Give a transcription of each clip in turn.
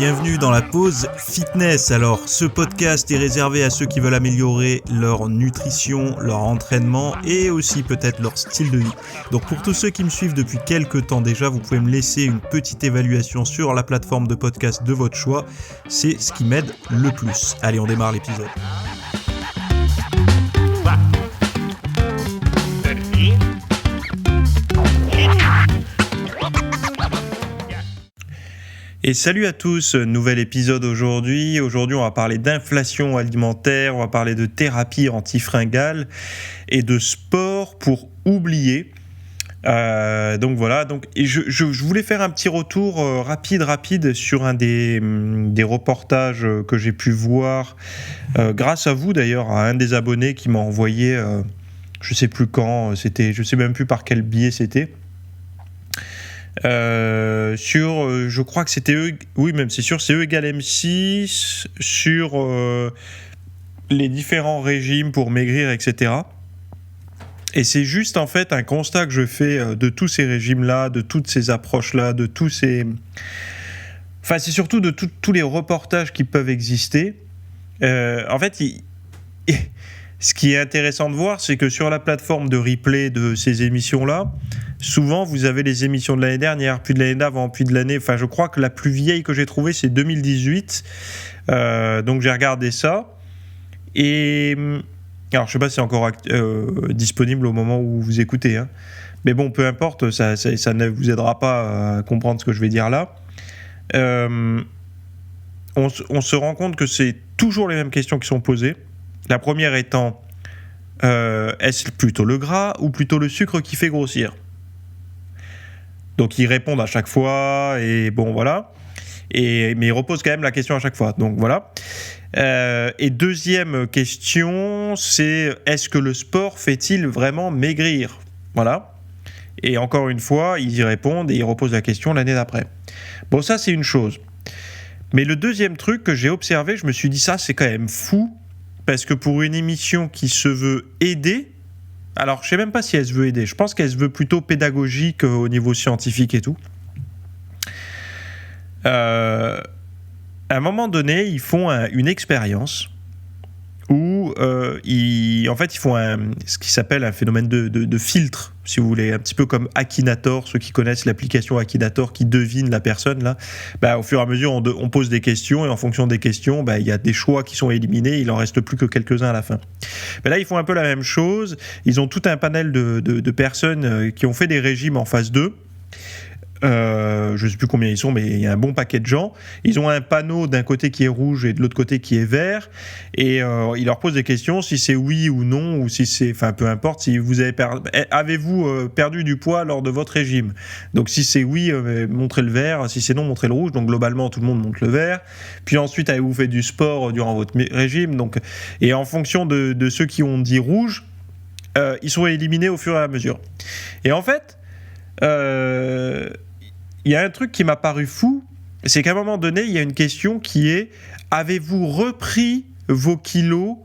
Bienvenue dans la pause fitness. Alors, ce podcast est réservé à ceux qui veulent améliorer leur nutrition, leur entraînement et aussi peut-être leur style de vie. Donc pour tous ceux qui me suivent depuis quelques temps déjà, vous pouvez me laisser une petite évaluation sur la plateforme de podcast de votre choix. C'est ce qui m'aide le plus. Allez, on démarre l'épisode. Et salut à tous, nouvel épisode aujourd'hui. Aujourd'hui, on va parler d'inflation alimentaire, on va parler de thérapie antifringale et de sport pour oublier. Donc voilà, je voulais faire un petit retour rapide sur un des reportages que j'ai pu voir, grâce à vous d'ailleurs, à un des abonnés qui m'a envoyé, je sais plus quand, c'était, je sais même plus par quel biais c'était. Je crois que c'était E, oui même c'est sûr, c'est E égale M6 sur les différents régimes pour maigrir, etc. Et c'est juste en fait un constat que je fais de tous ces régimes-là, de toutes ces approches-là, de tous ces... Enfin c'est surtout de tous les reportages qui peuvent exister. En fait, ce qui est intéressant de voir, c'est que sur la plateforme de replay de ces émissions-là, souvent, vous avez les émissions de l'année dernière, puis de l'année d'avant, puis de l'année... Enfin, je crois que la plus vieille que j'ai trouvée, c'est 2018. Donc, j'ai regardé ça. Et... Alors, je ne sais pas si c'est encore disponible au moment où vous écoutez. Hein. Mais bon, peu importe, ça ne vous aidera pas à comprendre ce que je vais dire là. On se rend compte que c'est toujours les mêmes questions qui sont posées. La première étant, est-ce plutôt le gras ou plutôt le sucre qui fait grossir ? Donc ils répondent à chaque fois, et bon voilà. Mais ils reposent quand même la question à chaque fois, donc voilà. Et deuxième question, c'est est-ce que le sport fait-il vraiment maigrir ? Voilà. Et encore une fois, ils y répondent et ils reposent la question l'année d'après. Bon, ça c'est une chose. Mais le deuxième truc que j'ai observé, je me suis dit ça c'est quand même fou. Parce que pour une émission qui se veut aider, alors je ne sais même pas si elle se veut aider, je pense qu'elle se veut plutôt pédagogique au niveau scientifique et tout. À un moment donné, ils font une expérience où ils font ce qui s'appelle un phénomène de filtre, si vous voulez, un petit peu comme Akinator, ceux qui connaissent l'application Akinator qui devine la personne là. Au fur et à mesure, on pose des questions et en fonction des questions, il y a des choix qui sont éliminés, il en reste plus que quelques-uns à la fin. Là, ils font un peu la même chose. Ils ont tout un panel de personnes qui ont fait des régimes en phase 2. Je ne sais plus combien ils sont, mais il y a un bon paquet de gens. Ils ont un panneau d'un côté qui est rouge et de l'autre côté qui est vert, et ils leur posent des questions, si c'est oui ou non, ou si c'est, enfin peu importe, si vous avez avez-vous perdu du poids lors de votre régime. Donc si c'est oui, montrez le vert, si c'est non, montrez le rouge. Donc globalement tout le monde montre le vert. Puis ensuite, avez-vous fait du sport durant votre régime, donc, et en fonction de ceux qui ont dit rouge, ils sont éliminés au fur et à mesure. Et en fait, il y a un truc qui m'a paru fou, c'est qu'à un moment donné, il y a une question qui est « Avez-vous repris vos kilos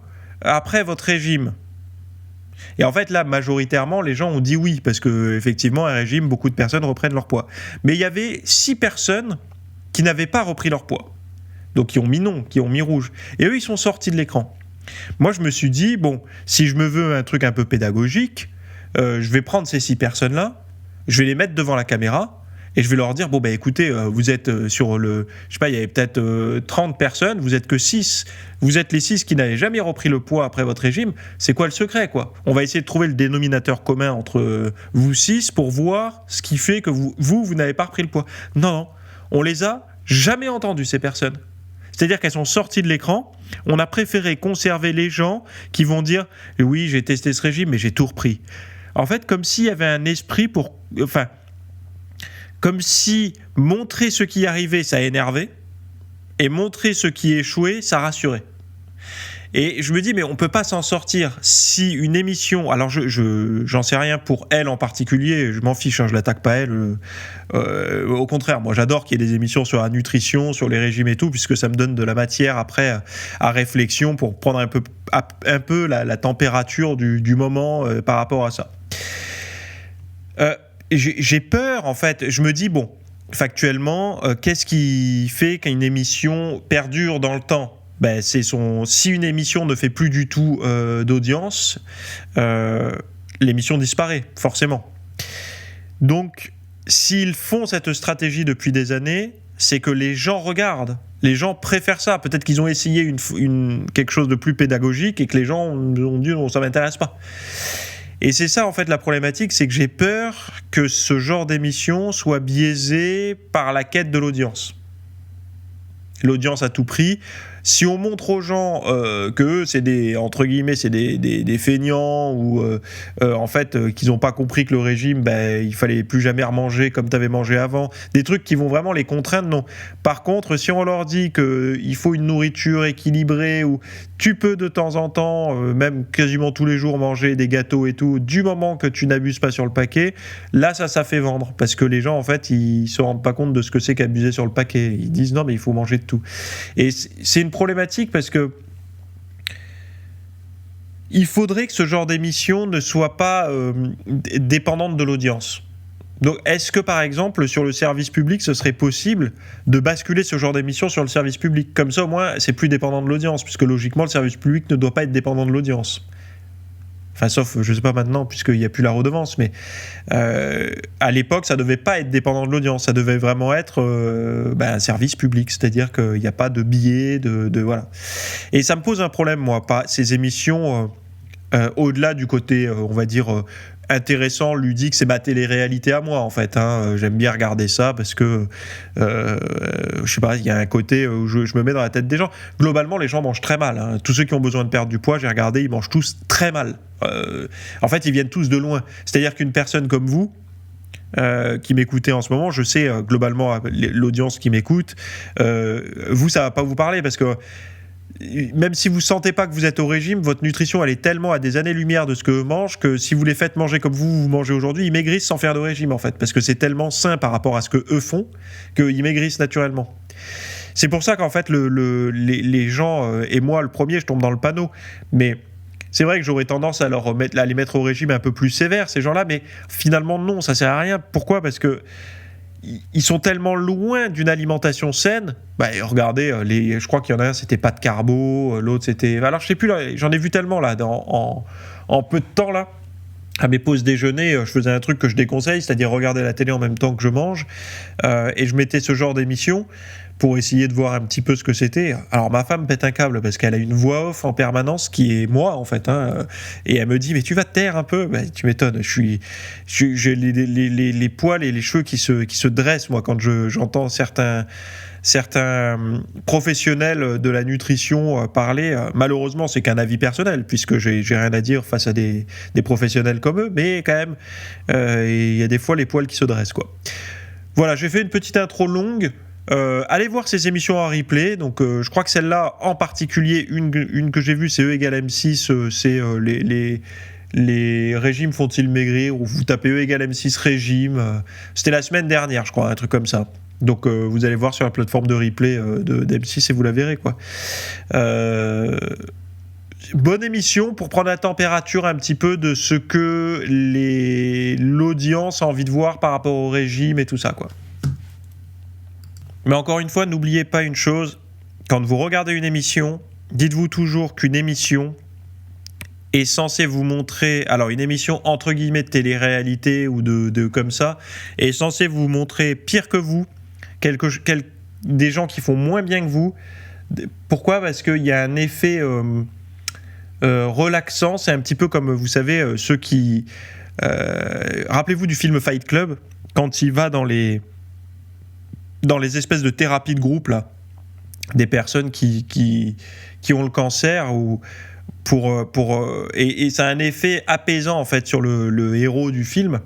après votre régime ?» Et en fait, là, majoritairement, les gens ont dit oui, parce qu'effectivement, un régime, beaucoup de personnes reprennent leur poids. Mais il y avait 6 personnes qui n'avaient pas repris leur poids. Donc, qui ont mis non, qui ont mis rouge. Et eux, ils sont sortis de l'écran. Moi, je me suis dit, bon, si je me veux un truc un peu pédagogique, je vais prendre ces 6 personnes-là, je vais les mettre devant la caméra, et je vais leur dire, écoutez, vous êtes sur le... Je sais pas, il y avait peut-être 30 personnes, vous êtes que 6. Vous êtes les 6 qui n'avaient jamais repris le poids après votre régime. C'est quoi le secret, quoi ? On va essayer de trouver le dénominateur commun entre vous 6 pour voir ce qui fait que vous n'avez pas repris le poids. Non, on les a jamais entendues, ces personnes. C'est-à-dire qu'elles sont sorties de l'écran. On a préféré conserver les gens qui vont dire, oui, j'ai testé ce régime, mais j'ai tout repris. En fait, comme s'il y avait un esprit pour... Enfin... Comme si montrer ce qui arrivait, ça énervait, et montrer ce qui échouait, ça rassurait. Et je me dis, mais on ne peut pas s'en sortir si une émission... Alors, j'en sais rien pour elle en particulier, je m'en fiche, je ne l'attaque pas elle. Au contraire, moi j'adore qu'il y ait des émissions sur la nutrition, sur les régimes et tout, puisque ça me donne de la matière après à réflexion pour prendre un peu la température du moment par rapport à ça. J'ai peur, en fait. Je me dis, factuellement, qu'est-ce qui fait qu'une émission perdure dans le temps ? Si une émission ne fait plus du tout d'audience, l'émission disparaît, forcément. Donc, s'ils font cette stratégie depuis des années, c'est que les gens regardent. Les gens préfèrent ça. Peut-être qu'ils ont essayé quelque chose de plus pédagogique et que les gens ont dit non, ça m'intéresse pas. Et c'est ça en fait la problématique, c'est que j'ai peur que ce genre d'émission soit biaisé par la quête de l'audience. L'audience à tout prix. Si on montre aux gens que eux, c'est entre guillemets, c'est des feignants ou en fait qu'ils n'ont pas compris que le régime, il fallait plus jamais remanger comme tu avais mangé avant, des trucs qui vont vraiment les contraindre, non. Par contre, si on leur dit qu'il faut une nourriture équilibrée ou tu peux de temps en temps, même quasiment tous les jours, manger des gâteaux et tout, du moment que tu n'abuses pas sur le paquet, là ça fait vendre parce que les gens en fait ils se rendent pas compte de ce que c'est qu'abuser sur le paquet. Ils disent non mais il faut manger de tout. Et c'est une problématique parce que il faudrait que ce genre d'émission ne soit pas dépendante de l'audience. Donc est-ce que par exemple sur le service public ce serait possible de basculer ce genre d'émission sur le service public ? Comme ça au moins c'est plus dépendant de l'audience puisque logiquement le service public ne doit pas être dépendant de l'audience. Enfin sauf je sais pas maintenant puisqu'il n'y a plus la redevance, mais à l'époque ça devait pas être dépendant de l'audience, ça devait vraiment être un service public, c'est-à-dire qu'il n'y a pas de billets, de voilà. Et ça me pose un problème moi, pas ces émissions au-delà du côté on va dire intéressant, ludique, c'est ma télé-réalité à moi en fait, j'aime bien regarder ça parce que je sais pas, il y a un côté où je me mets dans la tête des gens. Globalement les gens mangent très mal, tous ceux qui ont besoin de perdre du poids, j'ai regardé, ils mangent tous très mal, en fait ils viennent tous de loin, c'est-à-dire qu'une personne comme vous qui m'écoutez en ce moment, je sais globalement l'audience qui m'écoute, vous ça va pas vous parler parce que même si vous sentez pas que vous êtes au régime, votre nutrition elle est tellement à des années-lumière de ce que eux mangent que si vous les faites manger comme vous mangez aujourd'hui, ils maigrissent sans faire de régime en fait, parce que c'est tellement sain par rapport à ce que eux font qu'ils maigrissent naturellement. C'est pour ça qu'en fait les gens, et moi le premier, je tombe dans le panneau, mais c'est vrai que j'aurais tendance à les mettre au régime un peu plus sévère ces gens-là, mais finalement non, ça sert à rien. Pourquoi ? Parce que ils sont tellement loin d'une alimentation saine. Regardez, je crois qu'il y en a un, c'était pas de carbo, l'autre c'était... Alors je sais plus, là, j'en ai vu tellement là, en peu de temps là. À mes pauses déjeuner, je faisais un truc que je déconseille, c'est-à-dire regarder la télé en même temps que je mange, et je mettais ce genre d'émission pour essayer de voir un petit peu ce que c'était. Alors ma femme pète un câble parce qu'elle a une voix off en permanence qui est moi en fait, et elle me dit mais tu vas te taire un peu. Tu m'étonnes, j'ai les poils et les cheveux qui se dressent moi quand j'entends certains professionnels de la nutrition parler. Malheureusement c'est qu'un avis personnel puisque j'ai rien à dire face à des professionnels comme eux, mais quand même il y a des fois les poils qui se dressent quoi. Voilà, j'ai fait une petite intro longue. Allez voir ces émissions en replay. Donc, je crois que celle-là en particulier, une que j'ai vue, c'est E égale M6, c'est les régimes font-ils maigrir, ou vous tapez E égale M6 régime. C'était la semaine dernière, je crois, un truc comme ça. Donc, vous allez voir sur la plateforme de replay d'M6 et vous la verrez, quoi. Bonne émission pour prendre la température un petit peu de ce que l'audience a envie de voir par rapport au régime et tout ça, quoi. Mais encore une fois, n'oubliez pas une chose, quand vous regardez une émission, dites-vous toujours qu'une émission est censée vous montrer, alors une émission entre guillemets de télé-réalité ou de comme ça, est censée vous montrer pire que vous, des gens qui font moins bien que vous. Pourquoi ? Parce qu'il y a un effet relaxant, c'est un petit peu comme, vous savez, ceux qui... rappelez-vous du film Fight Club, quand il va dans les espèces de thérapies de groupe là, des personnes qui ont le cancer ou et ça a un effet apaisant en fait sur le héros du film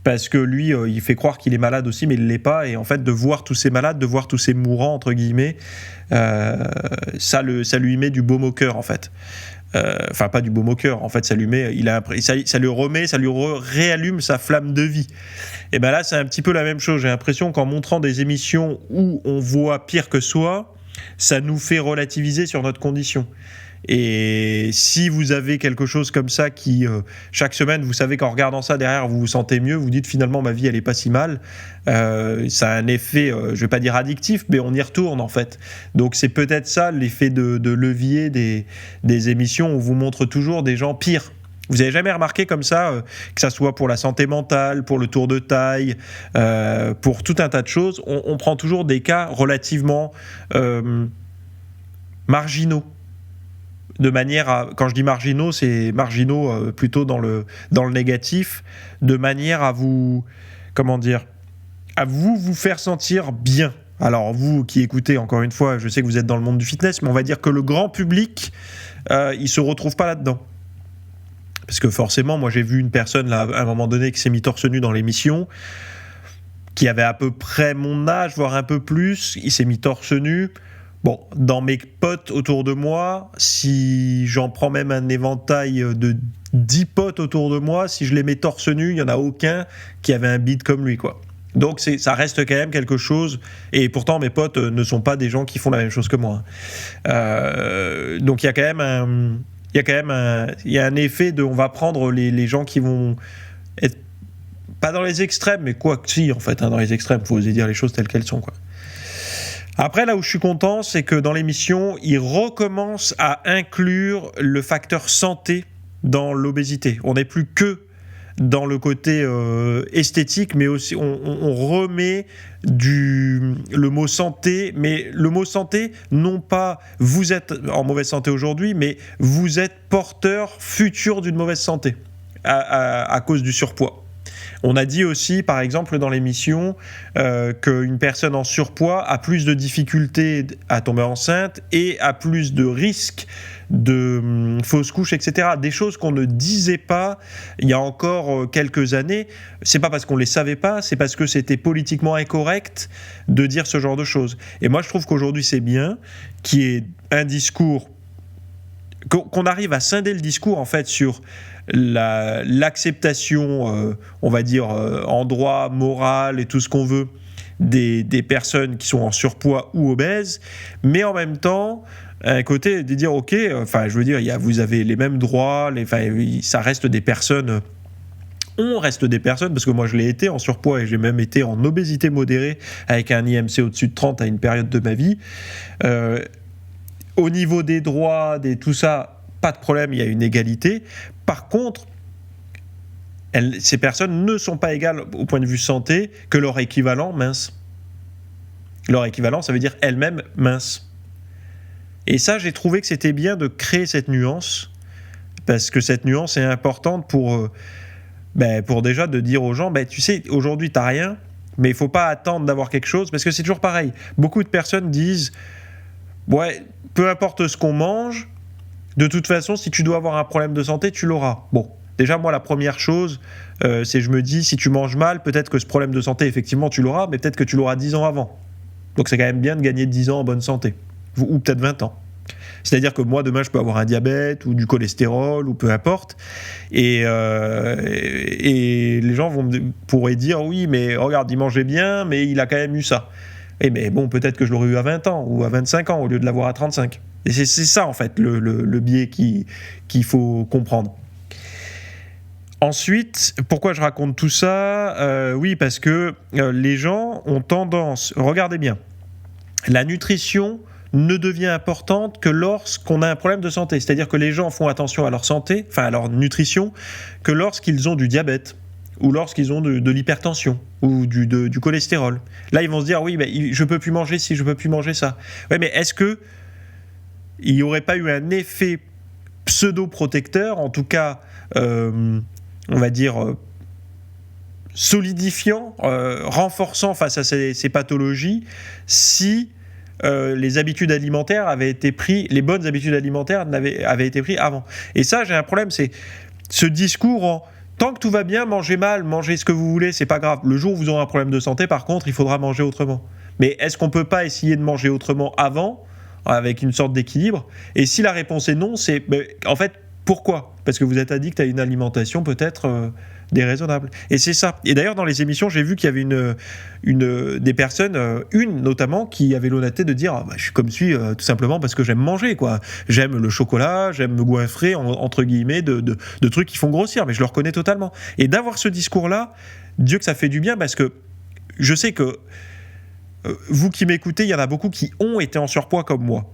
parce que lui il fait croire qu'il est malade aussi mais il l'est pas, et en fait de voir tous ces malades, de voir tous ces mourants entre guillemets, ça lui met du baume au cœur en fait. Enfin pas du baume au cœur, en fait ça lui réallume sa flamme de vie. Et ben là c'est un petit peu la même chose, j'ai l'impression qu'en montrant des émissions où on voit pire que soi, ça nous fait relativiser sur notre condition. Et si vous avez quelque chose comme ça qui, chaque semaine, vous savez qu'en regardant ça derrière, vous vous sentez mieux, vous dites finalement ma vie elle est pas si mal, ça a un effet, je vais pas dire addictif, mais on y retourne en fait. Donc c'est peut-être ça l'effet de levier des émissions, où on vous montre toujours des gens pires. Vous avez jamais remarqué comme ça, que ça soit pour la santé mentale, pour le tour de taille, pour tout un tas de choses, on prend toujours des cas relativement marginaux. De manière à, quand je dis marginaux, c'est marginaux plutôt dans le négatif, de manière à vous, comment dire, à vous faire sentir bien. Alors vous qui écoutez, encore une fois, je sais que vous êtes dans le monde du fitness, mais on va dire que le grand public, il se retrouve pas là-dedans. Parce que forcément, moi j'ai vu une personne là, à un moment donné qui s'est mis torse nu dans l'émission, qui avait à peu près mon âge, voire un peu plus, il s'est mis torse nu. Bon, dans mes potes autour de moi, si j'en prends même un éventail de 10 potes autour de moi, si je les mets torse nu, il n'y en a aucun qui avait un bide comme lui, quoi. Donc ça reste quand même quelque chose, et pourtant mes potes ne sont pas des gens qui font la même chose que moi. Donc il y a quand même un effet de, on va prendre les gens qui vont être pas dans les extrêmes, mais quoi que si en fait, dans les extrêmes, faut oser dire les choses telles qu'elles sont, quoi. Après, là où je suis content, c'est que dans l'émission, il recommence à inclure le facteur santé dans l'obésité. On n'est plus que dans le côté esthétique, mais aussi on remet le mot santé, mais le mot santé, non pas vous êtes en mauvaise santé aujourd'hui, mais vous êtes porteur futur d'une mauvaise santé à cause du surpoids. On a dit aussi, par exemple, dans l'émission, qu'une personne en surpoids a plus de difficultés à tomber enceinte et a plus de risques de fausses couches, etc. Des choses qu'on ne disait pas il y a encore quelques années. C'est pas parce qu'on les savait pas, c'est parce que c'était politiquement incorrect de dire ce genre de choses. Et moi, je trouve qu'aujourd'hui, c'est bien qu'il y ait un discours, qu'on arrive à scinder le discours, en fait, sur l'acceptation, on va dire, en droit, moral et tout ce qu'on veut, des personnes qui sont en surpoids ou obèses, mais en même temps, un côté de dire, ok, enfin, je veux dire, vous avez les mêmes droits, ça reste des personnes... On reste des personnes, parce que moi je l'ai été en surpoids et j'ai même été en obésité modérée avec un IMC au-dessus de 30 à une période de ma vie. Au niveau des droits, tout ça, pas de problème, il y a une égalité. Par contre, ces personnes ne sont pas égales au point de vue santé que leur équivalent mince. Leur équivalent, ça veut dire elle-même mince. Et ça, j'ai trouvé que c'était bien de créer cette nuance, parce que cette nuance est importante pour déjà de dire aux gens, tu sais, aujourd'hui, t'as rien, mais il ne faut pas attendre d'avoir quelque chose, parce que c'est toujours pareil. Beaucoup de personnes disent, ouais, peu importe ce qu'on mange, de toute façon, si tu dois avoir un problème de santé, tu l'auras. Bon, déjà, moi, la première chose, c'est je me dis, si tu manges mal, peut-être que ce problème de santé, effectivement, tu l'auras, mais peut-être que tu l'auras 10 ans avant. Donc, c'est quand même bien de gagner 10 ans en bonne santé. Ou peut-être 20 ans. C'est-à-dire que moi, demain, je peux avoir un diabète ou du cholestérol ou peu importe. Et les gens pourraient dire, oui, mais regarde, il mangeait bien, mais il a quand même eu ça. Et mais bon, peut-être que je l'aurais eu à 20 ans ou à 25 ans au lieu de l'avoir à 35. Et c'est ça, en fait, le biais qu'il faut comprendre. Ensuite, pourquoi je raconte tout ça ? Oui, parce que les gens ont tendance... Regardez bien. La nutrition ne devient importante que lorsqu'on a un problème de santé. C'est-à-dire que les gens font attention à leur santé, enfin à leur nutrition, que lorsqu'ils ont du diabète, ou lorsqu'ils ont de l'hypertension, ou du cholestérol. Là, ils vont se dire, oui, je ne peux plus manger ci, je ne peux plus manger ça. Oui, mais est-ce qu'il n'y aurait pas eu un effet pseudo-protecteur, en tout cas, on va dire, solidifiant, renforçant face à ces pathologies, si les habitudes alimentaires avaient été prises, les bonnes habitudes alimentaires avaient été prises avant. Et ça, j'ai un problème, c'est ce discours en tant que tout va bien, mangez mal, mangez ce que vous voulez, c'est pas grave. Le jour où vous aurez un problème de santé, par contre, il faudra manger autrement. Mais est-ce qu'on peut pas essayer de manger autrement avant, avec une sorte d'équilibre ? Et si la réponse est non, c'est en fait, pourquoi ? Parce que vous êtes addict à une alimentation peut-être déraisonnable. Et c'est ça. Et d'ailleurs, dans les émissions, j'ai vu qu'il y avait des personnes, une notamment, qui avait l'honnêteté de dire je suis comme suis tout simplement parce que j'aime manger, quoi. J'aime le chocolat, j'aime me goinfrer, entre guillemets, de trucs qui font grossir, mais je le reconnais totalement. Et d'avoir ce discours-là, Dieu que ça fait du bien, parce que je sais que vous qui m'écoutez, il y en a beaucoup qui ont été en surpoids comme moi.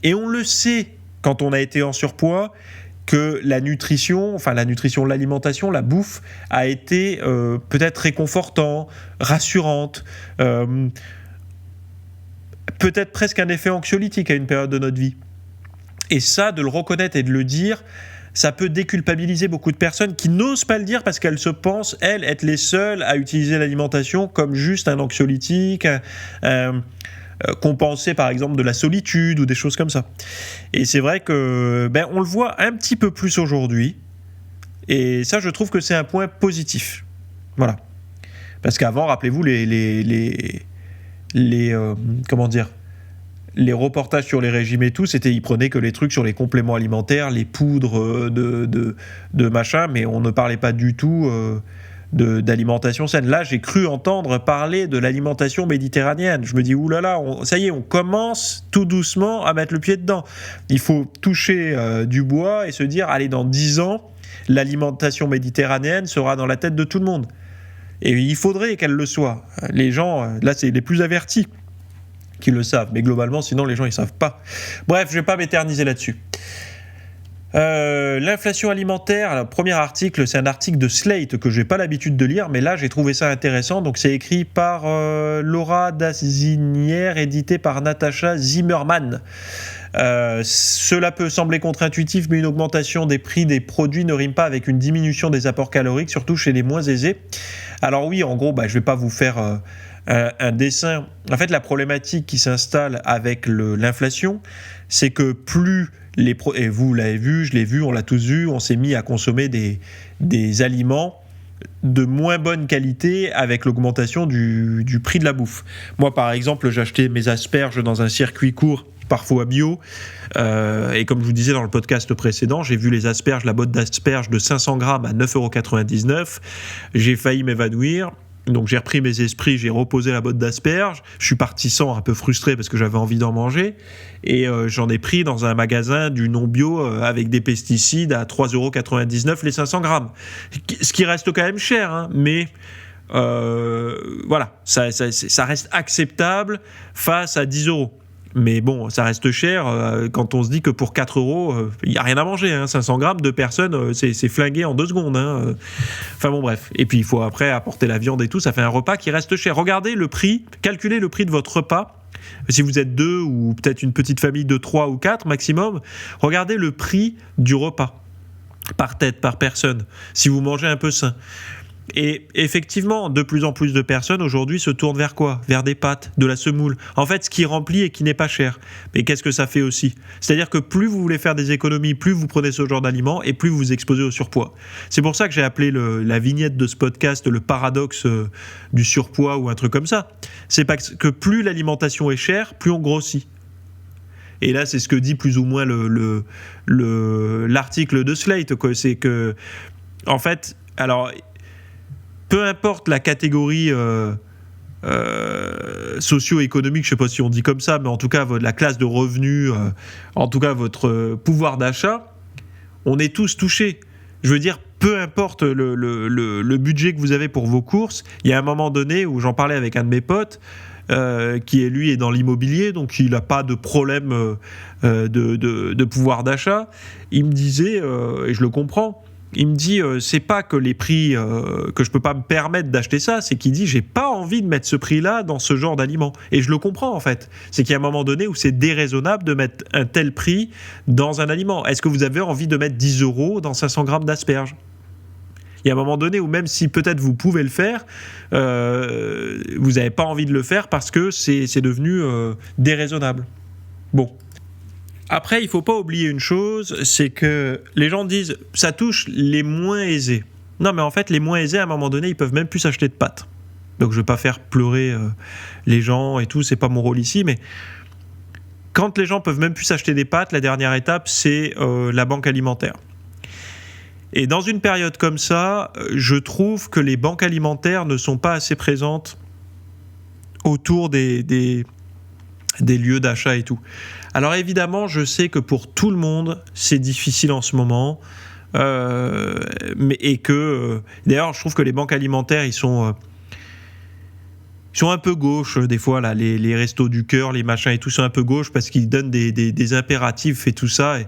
Et on le sait, quand on a été en surpoids, que l'alimentation, la bouffe a été peut-être réconfortant, rassurante, peut-être presque un effet anxiolytique à une période de notre vie. Et ça, de le reconnaître et de le dire, ça peut déculpabiliser beaucoup de personnes qui n'osent pas le dire parce qu'elles se pensent, elles, être les seules à utiliser l'alimentation comme juste un anxiolytique, compenser par exemple de la solitude ou des choses comme ça. Et c'est vrai que on le voit un petit peu plus aujourd'hui, et ça je trouve que c'est un point positif. Voilà. Parce qu'avant, rappelez-vous les reportages sur les régimes et tout, ils prenaient que les trucs sur les compléments alimentaires, les poudres de machin, mais on ne parlait pas du tout d'alimentation saine. Là, j'ai cru entendre parler de l'alimentation méditerranéenne. Je me dis, oulala, ça y est, on commence tout doucement à mettre le pied dedans. Il faut toucher du bois et se dire, allez, dans 10 ans, l'alimentation méditerranéenne sera dans la tête de tout le monde. Et il faudrait qu'elle le soit. Les gens, là, c'est les plus avertis qui le savent, mais globalement, sinon, les gens, ils savent pas. Bref, je vais pas m'éterniser là-dessus. L'inflation alimentaire, le premier article, c'est un article de Slate que j'ai pas l'habitude de lire, mais là j'ai trouvé ça intéressant. Donc c'est écrit par Laura Dazinière, édité par Natasha Zimmerman. Cela peut sembler contre-intuitif, mais une augmentation des prix des produits ne rime pas avec une diminution des apports caloriques, surtout chez les moins aisés. Alors oui, en gros, je vais pas vous faire un dessin. En fait, la problématique qui s'installe avec l'inflation, c'est que plus et vous l'avez vu, je l'ai vu, on l'a tous vu, on s'est mis à consommer des aliments de moins bonne qualité avec l'augmentation du prix de la bouffe. Moi, par exemple, j'ai acheté mes asperges dans un circuit court, parfois bio, et comme je vous disais dans le podcast précédent, j'ai vu la botte d'asperges de 500 grammes à 9,99 €. J'ai failli m'évanouir. Donc j'ai repris mes esprits, j'ai reposé la botte d'asperges, je suis parti sans, un peu frustré parce que j'avais envie d'en manger, et j'en ai pris dans un magasin du non-bio avec des pesticides à 3,99 € les 500 grammes. Ce qui reste quand même cher, hein, mais voilà, ça reste acceptable face à 10 €. Mais bon, ça reste cher quand on se dit que pour 4 €, il n'y a rien à manger. 500 grammes de personnes, c'est flingué en 2 secondes. Enfin bon, bref. Et puis il faut après apporter la viande et tout. Ça fait un repas qui reste cher. Regardez le prix, calculez le prix de votre repas. Si vous êtes 2 ou peut-être une petite famille de 3 ou 4 maximum, regardez le prix du repas par tête, par personne, si vous mangez un peu sain. Et effectivement, de plus en plus de personnes aujourd'hui se tournent vers quoi ? Vers des pâtes, de la semoule. En fait, ce qui remplit et qui n'est pas cher. Mais qu'est-ce que ça fait aussi ? C'est-à-dire que plus vous voulez faire des économies, plus vous prenez ce genre d'aliments et plus vous vous exposez au surpoids. C'est pour ça que j'ai appelé la vignette de ce podcast le paradoxe du surpoids ou un truc comme ça. C'est parce que plus l'alimentation est chère, plus on grossit. Et là, c'est ce que dit plus ou moins l'article de Slate, quoi. C'est que, en fait, alors, peu importe la catégorie socio-économique, je ne sais pas si on dit comme ça, mais en tout cas la classe de revenus, en tout cas votre pouvoir d'achat, on est tous touchés. Je veux dire, peu importe le budget que vous avez pour vos courses, il y a un moment donné où j'en parlais avec un de mes potes, qui lui est dans l'immobilier, donc il n'a pas de problème de pouvoir d'achat. Il me disait, et je le comprends, il me dit, c'est pas que les prix, que je peux pas me permettre d'acheter ça, c'est qu'il dit, j'ai pas envie de mettre ce prix-là dans ce genre d'aliments. Et je le comprends en fait. C'est qu'il y a un moment donné où c'est déraisonnable de mettre un tel prix dans un aliment. Est-ce que vous avez envie de mettre 10 € dans 500 grammes d'asperges ? Il y a un moment donné où même si peut-être vous pouvez le faire, vous n'avez pas envie de le faire parce que c'est devenu déraisonnable. Bon. Après, il ne faut pas oublier une chose, c'est que les gens disent « ça touche les moins aisés ». Non, mais en fait, les moins aisés, à un moment donné, ils ne peuvent même plus s'acheter de pâtes. Donc, je ne vais pas faire pleurer les gens et tout, ce n'est pas mon rôle ici, mais quand les gens ne peuvent même plus s'acheter des pâtes, la dernière étape, c'est la banque alimentaire. Et dans une période comme ça, je trouve que les banques alimentaires ne sont pas assez présentes autour des lieux d'achat et tout. Alors évidemment, je sais que pour tout le monde, c'est difficile en ce moment. D'ailleurs, je trouve que les banques alimentaires, ils sont un peu gauches des fois, là, les restos du cœur, les machins et tout sont un peu gauches parce qu'ils donnent des impératifs et tout ça. Et,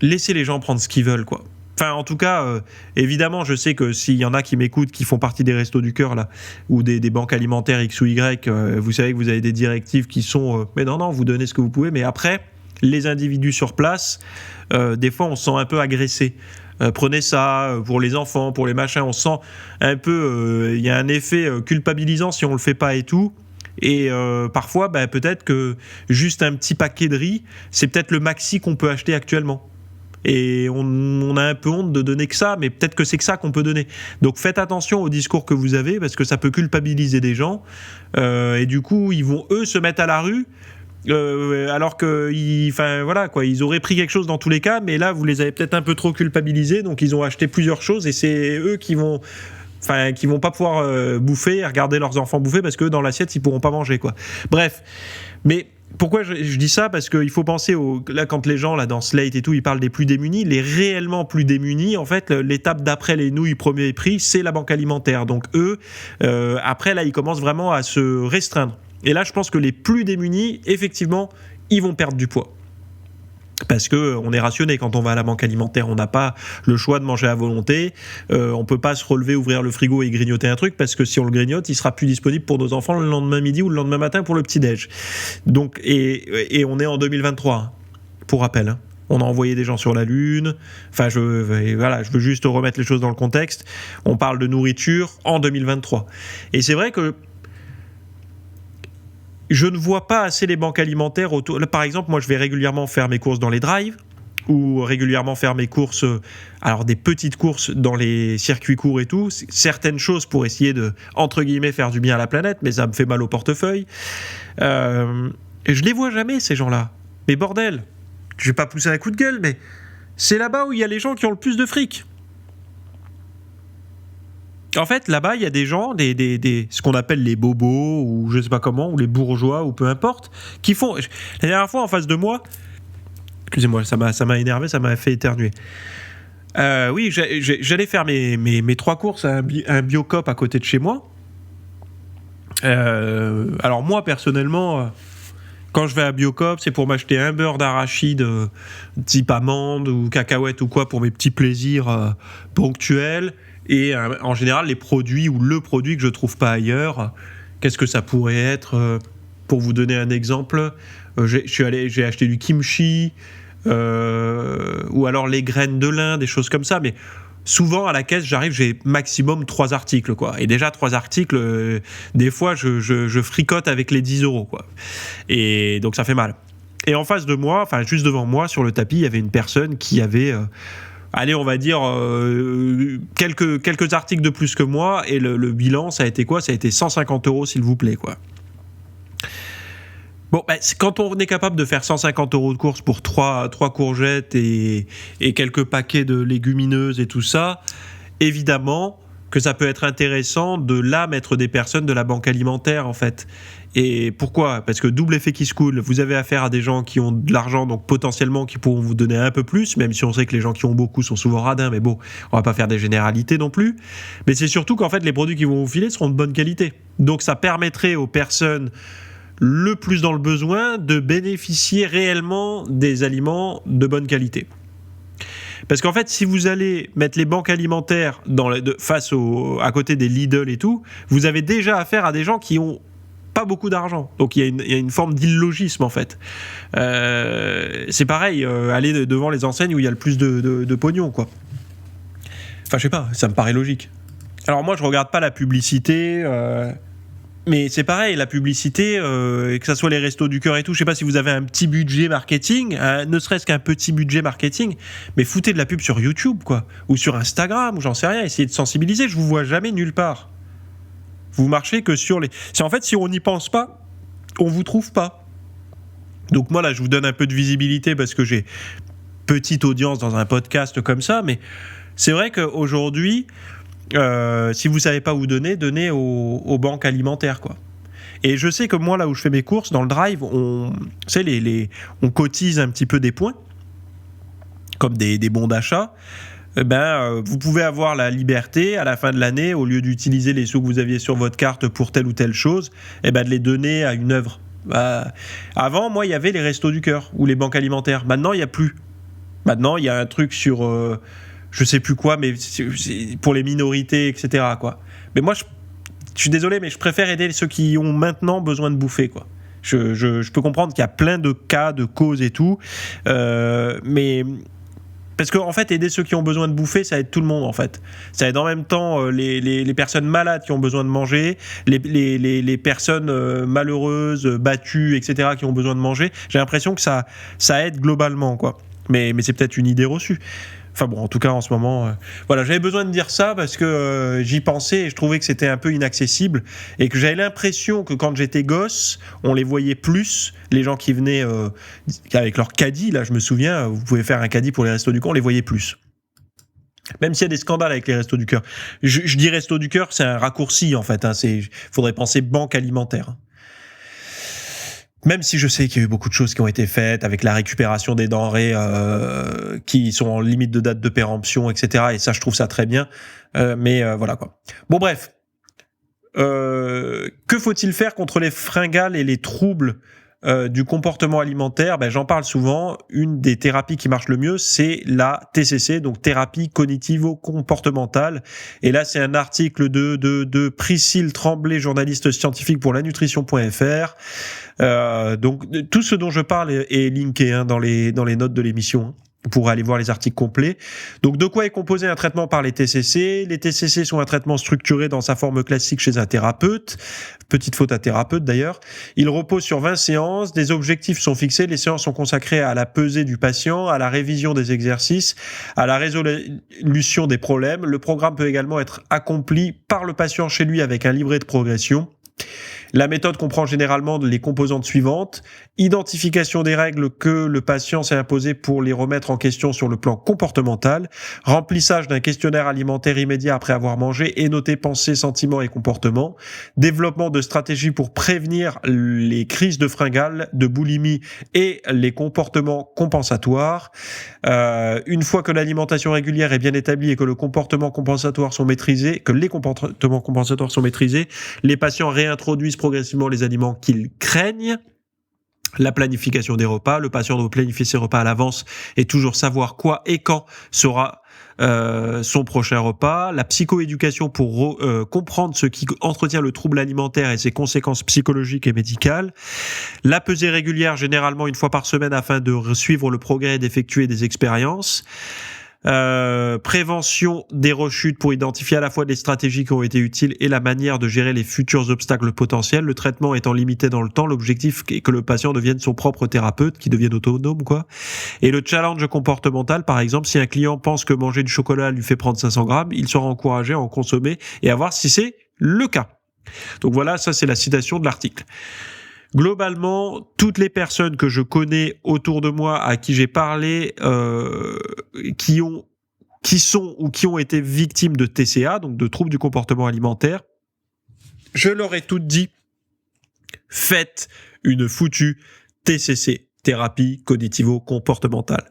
laissez les gens prendre ce qu'ils veulent, quoi. Enfin, en tout cas, évidemment, je sais que s'il y en a qui m'écoutent, qui font partie des restos du cœur là, ou des banques alimentaires X ou Y, vous savez que vous avez des directives qui sont mais non, vous donnez ce que vous pouvez. Mais après, les individus sur place, des fois, on se sent un peu agressé. Prenez ça pour les enfants, pour les machins, on se sent un peu... Il y a un effet culpabilisant si on le fait pas et tout. Et parfois, peut-être que juste un petit paquet de riz, c'est peut-être le maxi qu'on peut acheter actuellement. Et on a un peu honte de donner que ça, mais peut-être que c'est que ça qu'on peut donner. Donc faites attention au discours que vous avez, parce que ça peut culpabiliser des gens. Et du coup, ils vont, eux, se mettre à la rue, alors ils auraient pris quelque chose dans tous les cas, mais là, vous les avez peut-être un peu trop culpabilisés, donc ils ont acheté plusieurs choses, et c'est eux qui vont pas pouvoir bouffer et regarder leurs enfants bouffer, parce que dans l'assiette, ils pourront pas manger, quoi. Bref, mais... Pourquoi je dis ça ? Parce qu'il faut penser là, quand les gens là, dans Slate et tout, ils parlent des plus démunis, les réellement plus démunis, en fait, l'étape d'après les nouilles premier prix, c'est la banque alimentaire. Donc eux, après, là, ils commencent vraiment à se restreindre. Et là, je pense que les plus démunis, effectivement, ils vont perdre du poids. Parce qu'on est rationné quand on va à la banque alimentaire, on n'a pas le choix de manger à volonté, on peut pas se relever, ouvrir le frigo et grignoter un truc, parce que si on le grignote, il sera plus disponible pour nos enfants le lendemain midi ou le lendemain matin pour le petit-déj. Donc, et on est en 2023, pour rappel. On a envoyé des gens sur la Lune. Enfin, je veux juste remettre les choses dans le contexte. On parle de nourriture en 2023. Et c'est vrai que je ne vois pas assez les banques alimentaires autour. Là, par exemple, moi, je vais régulièrement faire mes courses dans les drives ou régulièrement faire mes courses, alors des petites courses dans les circuits courts et tout. Certaines choses pour essayer de, entre guillemets, faire du bien à la planète, mais ça me fait mal au portefeuille. Et je les vois jamais, ces gens-là. Mais bordel, je vais pas pousser un coup de gueule, mais c'est là-bas où il y a les gens qui ont le plus de fric. En fait, là-bas, il y a des gens, ce qu'on appelle les bobos, ou je sais pas comment, ou les bourgeois, ou peu importe, qui font... La dernière fois, en face de moi... Excusez-moi, ça m'a énervé, ça m'a fait éternuer. Oui, j'allais faire mes 3 courses à un Biocop à côté de chez moi. Alors moi, personnellement... Quand je vais à Biocop, c'est pour m'acheter un beurre d'arachide type amande ou cacahuète ou quoi pour mes petits plaisirs ponctuels. Et en général, les produits ou le produit que je trouve pas ailleurs, qu'est-ce que ça pourrait être pour vous donner un exemple, j'ai acheté du kimchi ou alors les graines de lin, des choses comme ça. Mais souvent à la caisse, j'ai maximum 3 articles, quoi. Et déjà 3 articles, des fois je fricote avec les 10 €, quoi. Et donc ça fait mal. Et en face de moi, enfin juste devant moi, sur le tapis, il y avait une personne qui avait... allez, on va dire quelques articles de plus que moi, et le bilan, ça a été quoi ? Ça a été 150 €, s'il vous plaît, quoi. Bon, quand on est capable de faire 150 € de course pour 3 courgettes et quelques paquets de légumineuses et tout ça, évidemment que ça peut être intéressant de là mettre des personnes de la banque alimentaire, en fait. Et pourquoi ? Parce que double effet qui se coule, vous avez affaire à des gens qui ont de l'argent, donc potentiellement qui pourront vous donner un peu plus, même si on sait que les gens qui ont beaucoup sont souvent radins, mais bon, on va pas faire des généralités non plus. Mais c'est surtout qu'en fait, les produits qui vont vous filer seront de bonne qualité. Donc ça permettrait aux personnes le plus dans le besoin de bénéficier réellement des aliments de bonne qualité. Parce qu'en fait, si vous allez mettre les banques alimentaires à côté des Lidl et tout, vous avez déjà affaire à des gens qui ont pas beaucoup d'argent. Donc il y a une forme d'illogisme, en fait. C'est pareil, aller devant les enseignes où il y a le plus de pognon, quoi. Enfin, je sais pas, ça me paraît logique. Alors moi, je regarde pas la publicité... Mais c'est pareil, la publicité, que ça soit les restos du cœur et tout, je sais pas si vous avez un petit budget marketing, ne serait-ce qu'un petit budget marketing, mais foutez de la pub sur YouTube, quoi, ou sur Instagram, ou j'en sais rien, essayez de sensibiliser, je vous vois jamais nulle part. Vous marchez que sur les... En fait, si on n'y pense pas, on vous trouve pas. Donc moi, là, je vous donne un peu de visibilité parce que j'ai petite audience dans un podcast comme ça, mais c'est vrai qu'aujourd'hui, si vous savez pas où donner, donnez aux banques alimentaires, quoi. Et je sais que moi, là où je fais mes courses, dans le drive, on cotise un petit peu des points, comme des bons d'achat. Vous pouvez avoir la liberté, à la fin de l'année, au lieu d'utiliser les sous que vous aviez sur votre carte pour telle ou telle chose, de les donner à une œuvre. Avant, moi, il y avait les Restos du Cœur ou les banques alimentaires. Maintenant, il n'y a plus. Maintenant, il y a un truc sur... je sais plus quoi, mais c'est pour les minorités, etc., quoi. Mais moi, je suis désolé, mais je préfère aider ceux qui ont maintenant besoin de bouffer, quoi. Je peux comprendre qu'il y a plein de cas, de causes et tout, mais parce qu'en fait, aider ceux qui ont besoin de bouffer, ça aide tout le monde, en fait. Ça aide en même temps les personnes malades qui ont besoin de manger, les personnes malheureuses, battues, etc., qui ont besoin de manger. J'ai l'impression que ça aide globalement, quoi. Mais c'est peut-être une idée reçue. Enfin bon, en tout cas, en ce moment... voilà, j'avais besoin de dire ça parce que j'y pensais et je trouvais que c'était un peu inaccessible et que j'avais l'impression que quand j'étais gosse, on les voyait plus, les gens qui venaient avec leur caddie, là, je me souviens, vous pouvez faire un caddie pour les Restos du Cœur, on les voyait plus. Même s'il y a des scandales avec les Restos du Cœur. Je dis Restos du Cœur, c'est un raccourci, en fait. Faudrait penser banque alimentaire. Même si je sais qu'il y a eu beaucoup de choses qui ont été faites avec la récupération des denrées qui sont en limite de date de péremption, etc. Et ça, je trouve ça très bien. Mais voilà, quoi. Bon, bref. Que faut-il faire contre les fringales et les troubles du comportement alimentaire? J'en parle souvent. Une des thérapies qui marche le mieux, c'est la TCC, donc thérapie cognitivo-comportementale. Et là, c'est un article de Priscille Tremblay, journaliste scientifique pour lanutrition.fr. Donc tout ce dont je parle est linké dans les notes de l'émission. Pour aller voir les articles complets. Donc, de quoi est composé un traitement par les TCC? Les TCC sont un traitement structuré dans sa forme classique chez un thérapeute. Petite faute à thérapeute, d'ailleurs. Il repose sur 20 séances. Des objectifs sont fixés. Les séances sont consacrées à la pesée du patient, à la révision des exercices, à la résolution des problèmes. Le programme peut également être accompli par le patient chez lui avec un livret de progression. La méthode comprend généralement les composantes suivantes: identification des règles que le patient s'est imposées pour les remettre en question sur le plan comportemental, remplissage d'un questionnaire alimentaire immédiat après avoir mangé et noter pensées, sentiments et comportements, développement de stratégies pour prévenir les crises de fringales, de boulimie et les comportements compensatoires. Une fois que l'alimentation régulière est bien établie et que les comportements compensatoires sont maîtrisés, les patients réintroduisent progressivement les aliments qu'ils craignent. La planification des repas, le patient doit planifier ses repas à l'avance et toujours savoir quoi et quand sera son prochain repas. La psychoéducation pour comprendre ce qui entretient le trouble alimentaire et ses conséquences psychologiques et médicales. La pesée régulière, généralement une fois par semaine, afin de suivre le progrès et d'effectuer des expériences. Prévention des rechutes pour identifier à la fois les stratégies qui ont été utiles et la manière de gérer les futurs obstacles potentiels. Le traitement étant limité dans le temps, l'objectif est que le patient devienne son propre thérapeute, qu'il devienne autonome, quoi. Et le challenge comportemental, par exemple, si un client pense que manger du chocolat lui fait prendre 500 grammes, il sera encouragé à en consommer et à voir si c'est le cas. Donc voilà, ça c'est la citation de l'article. Globalement, toutes les personnes que je connais autour de moi, à qui j'ai parlé, qui sont ou qui ont été victimes de TCA, donc de troubles du comportement alimentaire, je leur ai toutes dit: faites une foutue TCC, thérapie cognitivo-comportementale.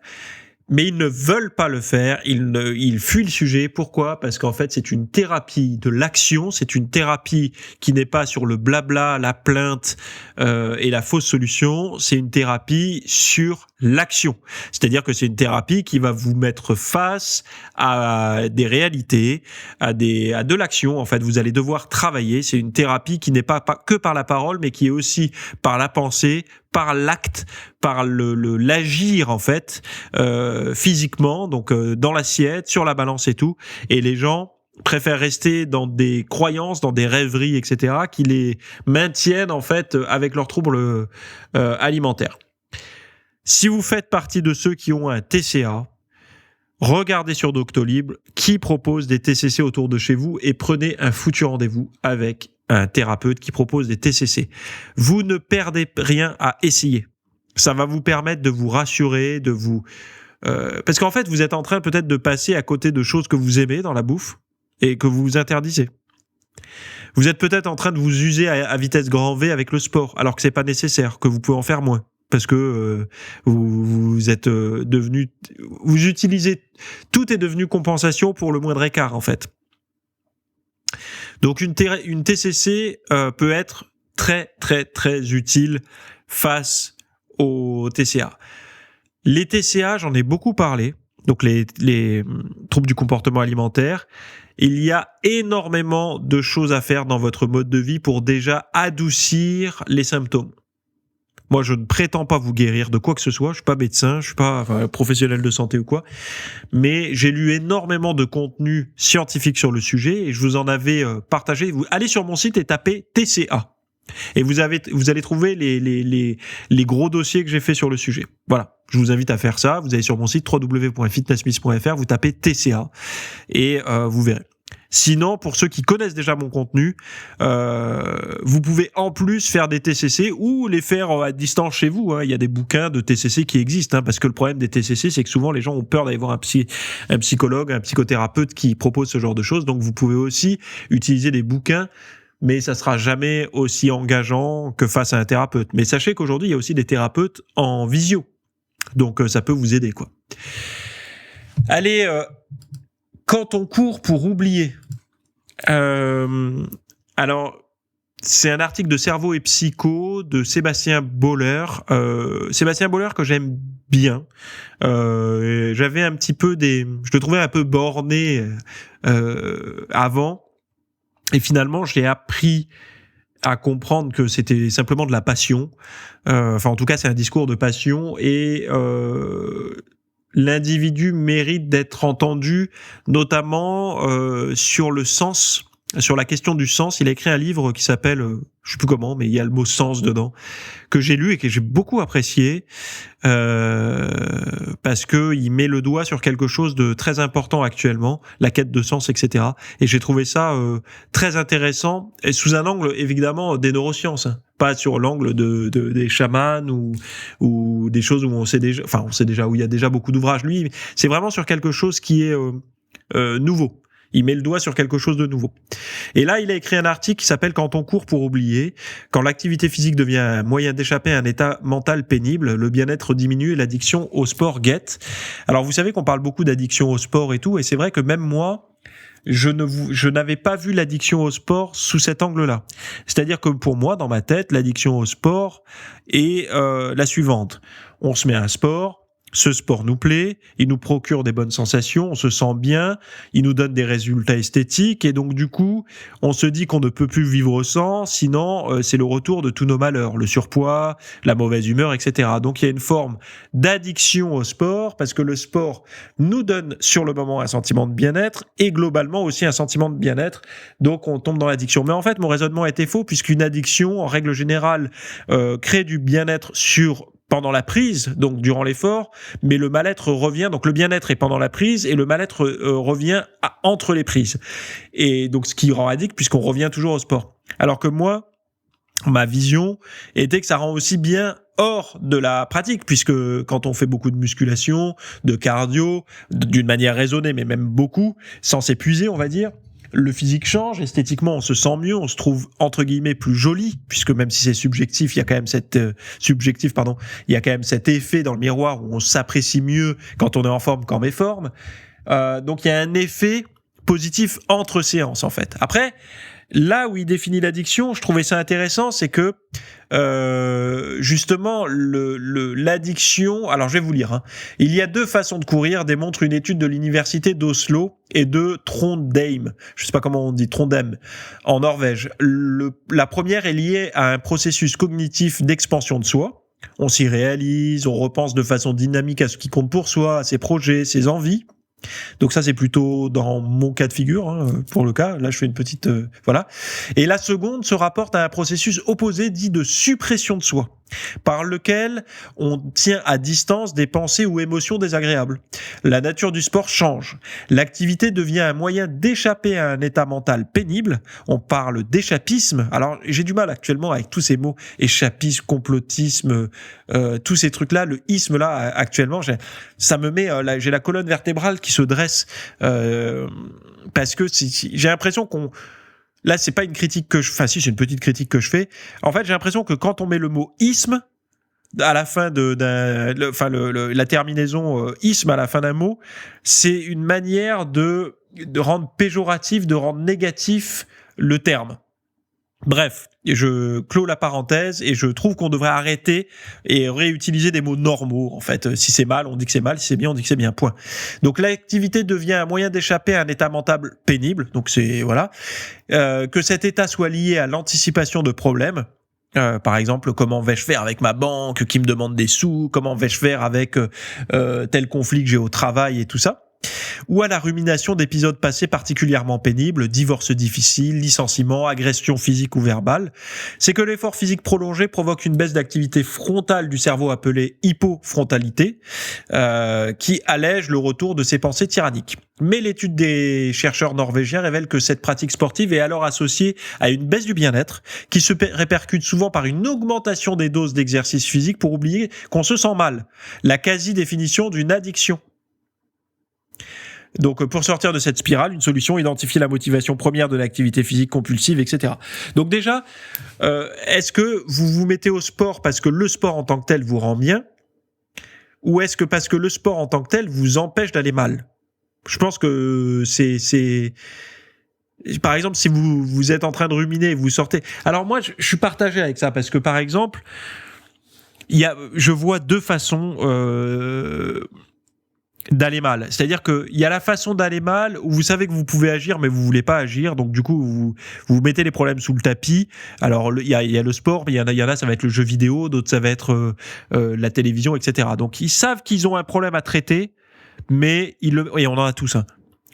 Mais ils ne veulent pas le faire, ils fuient le sujet. Pourquoi ? Parce qu'en fait, c'est une thérapie de l'action, c'est une thérapie qui n'est pas sur le blabla, la plainte et la fausse solution, c'est une thérapie sur l'action. C'est-à-dire que c'est une thérapie qui va vous mettre face à des réalités, à de l'action. En fait, vous allez devoir travailler. C'est une thérapie qui n'est pas que par la parole, mais qui est aussi par la pensée, par l'acte, par l'agir en fait, physiquement, donc dans l'assiette, sur la balance et tout. Et les gens préfèrent rester dans des croyances, dans des rêveries, etc., qui les maintiennent en fait avec leurs troubles alimentaires. Si vous faites partie de ceux qui ont un TCA, regardez sur Doctolib qui propose des TCC autour de chez vous et prenez un foutu rendez-vous avec un thérapeute qui propose des TCC. Vous ne perdez rien à essayer. Ça va vous permettre de vous rassurer, de vous Parce qu'en fait, vous êtes en train peut-être de passer à côté de choses que vous aimez dans la bouffe et que vous vous interdisez. Vous êtes peut-être en train de vous user à vitesse grand V avec le sport, alors que c'est pas nécessaire, que vous pouvez en faire moins. Parce que vous êtes devenu... Vous utilisez... Tout est devenu compensation pour le moindre écart, en fait. Donc une TCC peut être très, très, très utile face au TCA. Les TCA, j'en ai beaucoup parlé, donc les troubles du comportement alimentaire. Il y a énormément de choses à faire dans votre mode de vie pour déjà adoucir les symptômes. Moi, je ne prétends pas vous guérir de quoi que ce soit. Je suis pas médecin, je suis pas professionnel de santé ou quoi. Mais j'ai lu énormément de contenu scientifique sur le sujet et je vous en avais partagé. Vous allez sur mon site et tapez TCA. Et vous allez trouver les gros dossiers que j'ai fait sur le sujet. Voilà. Je vous invite à faire ça. Vous allez sur mon site www.fitnessmiss.fr, vous tapez TCA et vous verrez. Sinon, pour ceux qui connaissent déjà mon contenu, vous pouvez en plus faire des TCC ou les faire à distance chez vous. Hein. Il y a des bouquins de TCC qui existent, hein, parce que le problème des TCC, c'est que souvent les gens ont peur d'aller voir un psychologue, un psychothérapeute qui propose ce genre de choses. Donc vous pouvez aussi utiliser des bouquins, mais ça sera jamais aussi engageant que face à un thérapeute. Mais sachez qu'aujourd'hui, il y a aussi des thérapeutes en visio. Donc ça peut vous aider, quoi. Allez, quand on court pour oublier. Alors, c'est un article de Cerveau et Psycho de Sébastien Boller. Sébastien Boller que j'aime bien. J'avais un petit peu je le trouvais un peu borné avant. Et finalement, j'ai appris à comprendre que c'était simplement de la passion. Enfin, en tout cas, c'est un discours de passion et l'individu mérite d'être entendu, notamment sur le sens, sur la question du sens. Il a écrit un livre qui s'appelle, je sais plus comment, mais il y a le mot sens dedans, que j'ai lu et que j'ai beaucoup apprécié, parce que il met le doigt sur quelque chose de très important actuellement, la quête de sens, etc. Et j'ai trouvé ça très intéressant, et sous un angle évidemment des neurosciences, hein, pas sur l'angle des chamans ou des choses où on sait déjà où il y a déjà beaucoup d'ouvrages. Lui, c'est vraiment sur quelque chose qui est nouveau. Il met le doigt sur quelque chose de nouveau. Et là, il a écrit un article qui s'appelle « Quand on court pour oublier, quand l'activité physique devient un moyen d'échapper à un état mental pénible, le bien-être diminue et l'addiction au sport guette. » Alors, vous savez qu'on parle beaucoup d'addiction au sport et tout, et c'est vrai que même moi, je n'avais pas vu l'addiction au sport sous cet angle-là. C'est-à-dire que pour moi, dans ma tête, l'addiction au sport est la suivante. On se met à un sport, ce sport nous plaît, il nous procure des bonnes sensations, on se sent bien, il nous donne des résultats esthétiques et donc du coup, on se dit qu'on ne peut plus vivre sans, sinon c'est le retour de tous nos malheurs, le surpoids, la mauvaise humeur, etc. Donc il y a une forme d'addiction au sport parce que le sport nous donne sur le moment un sentiment de bien-être et globalement aussi un sentiment de bien-être, donc on tombe dans l'addiction. Mais en fait, mon raisonnement était faux puisqu'une addiction, en règle générale, crée du bien-être pendant la prise, donc durant l'effort, mais le mal-être revient, donc le bien-être est pendant la prise et le mal-être revient entre les prises. Et donc ce qui rend addict puisqu'on revient toujours au sport. Alors que moi, ma vision était que ça rend aussi bien hors de la pratique, puisque quand on fait beaucoup de musculation, de cardio, d'une manière raisonnée, mais même beaucoup, sans s'épuiser, on va dire, le physique change, esthétiquement on se sent mieux, on se trouve entre guillemets plus joli, puisque même si c'est subjectif, il y a quand même il y a quand même cet effet dans le miroir où on s'apprécie mieux quand on est en forme qu'en méforme. Donc il y a un effet positif entre séances en fait. Après, là où il définit l'addiction, je trouvais ça intéressant, c'est que justement l'addiction, alors je vais vous lire, hein. Il y a 2 façons de courir, démontre une étude de l'université d'Oslo et de Trondheim, je sais pas comment on dit, Trondheim, en Norvège. La première est liée à un processus cognitif d'expansion de soi. On s'y réalise, on repense de façon dynamique à ce qui compte pour soi, à ses projets, ses envies. Donc ça c'est plutôt dans mon cas de figure, hein, pour le cas, là je fais une petite voilà. Et la seconde se rapporte à un processus opposé dit de suppression de soi. par lequel on tient à distance des pensées ou émotions désagréables. La nature du sport change. L'activité devient un moyen d'échapper à un état mental pénible. On parle d'échappisme. Alors, j'ai du mal actuellement avec tous ces mots, échappisme, complotisme, tous ces trucs-là, le isme là, actuellement, ça me met, j'ai la colonne vertébrale qui se dresse, parce que j'ai l'impression qu'on... Là, c'est pas une critique que je... Enfin, si, c'est une petite critique que je fais. En fait, j'ai l'impression que quand on met le mot isme à la fin la terminaison isme à la fin d'un mot, c'est une manière de rendre péjoratif, de rendre négatif le terme. Bref, je clôt la parenthèse et je trouve qu'on devrait arrêter et réutiliser des mots normaux. En fait, si c'est mal, on dit que c'est mal. Si c'est bien, on dit que c'est bien. Point. Donc l'activité devient un moyen d'échapper à un état mental pénible. Donc c'est voilà, que cet état soit lié à l'anticipation de problèmes. Par exemple, comment vais-je faire avec ma banque qui me demande des sous? Comment vais-je faire avec tel conflit que j'ai au travail et tout ça? Ou à la rumination d'épisodes passés particulièrement pénibles, divorce difficile, licenciement, agression physique ou verbale. C'est que l'effort physique prolongé provoque une baisse d'activité frontale du cerveau appelée hypofrontalité, qui allège le retour de ces pensées tyranniques. Mais l'étude des chercheurs norvégiens révèle que cette pratique sportive est alors associée à une baisse du bien-être, qui se répercute souvent par une augmentation des doses d'exercice physique pour oublier qu'on se sent mal. La quasi-définition d'une addiction. Donc, pour sortir de cette spirale, une solution, identifier la motivation première de l'activité physique compulsive, etc. Donc déjà, est-ce que vous vous mettez au sport parce que le sport en tant que tel vous rend bien, ou est-ce que parce que le sport en tant que tel vous empêche d'aller mal? Je pense que c'est... Par exemple, si vous êtes en train de ruminer et vous sortez... Alors moi, je suis partagé avec ça, parce que par exemple, je vois deux façons... d'aller mal. C'est-à-dire qu'il y a la façon d'aller mal où vous savez que vous pouvez agir mais vous voulez pas agir, donc du coup vous mettez les problèmes sous le tapis. Alors il y a le sport, mais il y en a ça va être le jeu vidéo, d'autres ça va être la télévision, etc. Donc ils savent qu'ils ont un problème à traiter, mais et on en a tous un.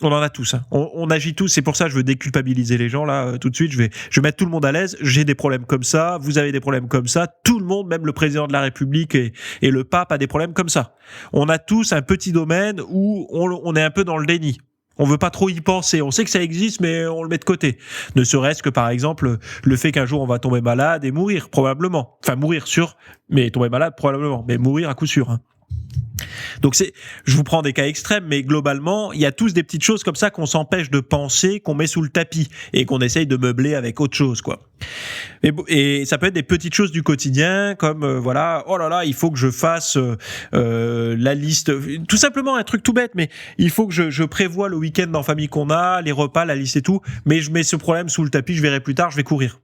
On en a tous. Hein. On agit tous. C'est pour ça que je veux déculpabiliser les gens là tout de suite. Je vais mettre tout le monde à l'aise. J'ai des problèmes comme ça. Vous avez des problèmes comme ça. Tout le monde, même le président de la République et le pape, a des problèmes comme ça. On a tous un petit domaine où on est un peu dans le déni. On veut pas trop y penser. On sait que ça existe, mais on le met de côté. Ne serait-ce que par exemple le fait qu'un jour on va tomber malade et mourir probablement. Enfin mourir sûr, mais tomber malade probablement. Mais mourir à coup sûr. Hein. Donc je vous prends des cas extrêmes, mais globalement, il y a tous des petites choses comme ça qu'on s'empêche de penser, qu'on met sous le tapis et qu'on essaye de meubler avec autre chose, quoi. Et ça peut être des petites choses du quotidien, comme voilà, oh là là, il faut que je fasse la liste, tout simplement un truc tout bête, mais il faut que je prévoie le week-end en famille qu'on a, les repas, la liste et tout, mais je mets ce problème sous le tapis, je verrai plus tard, je vais courir.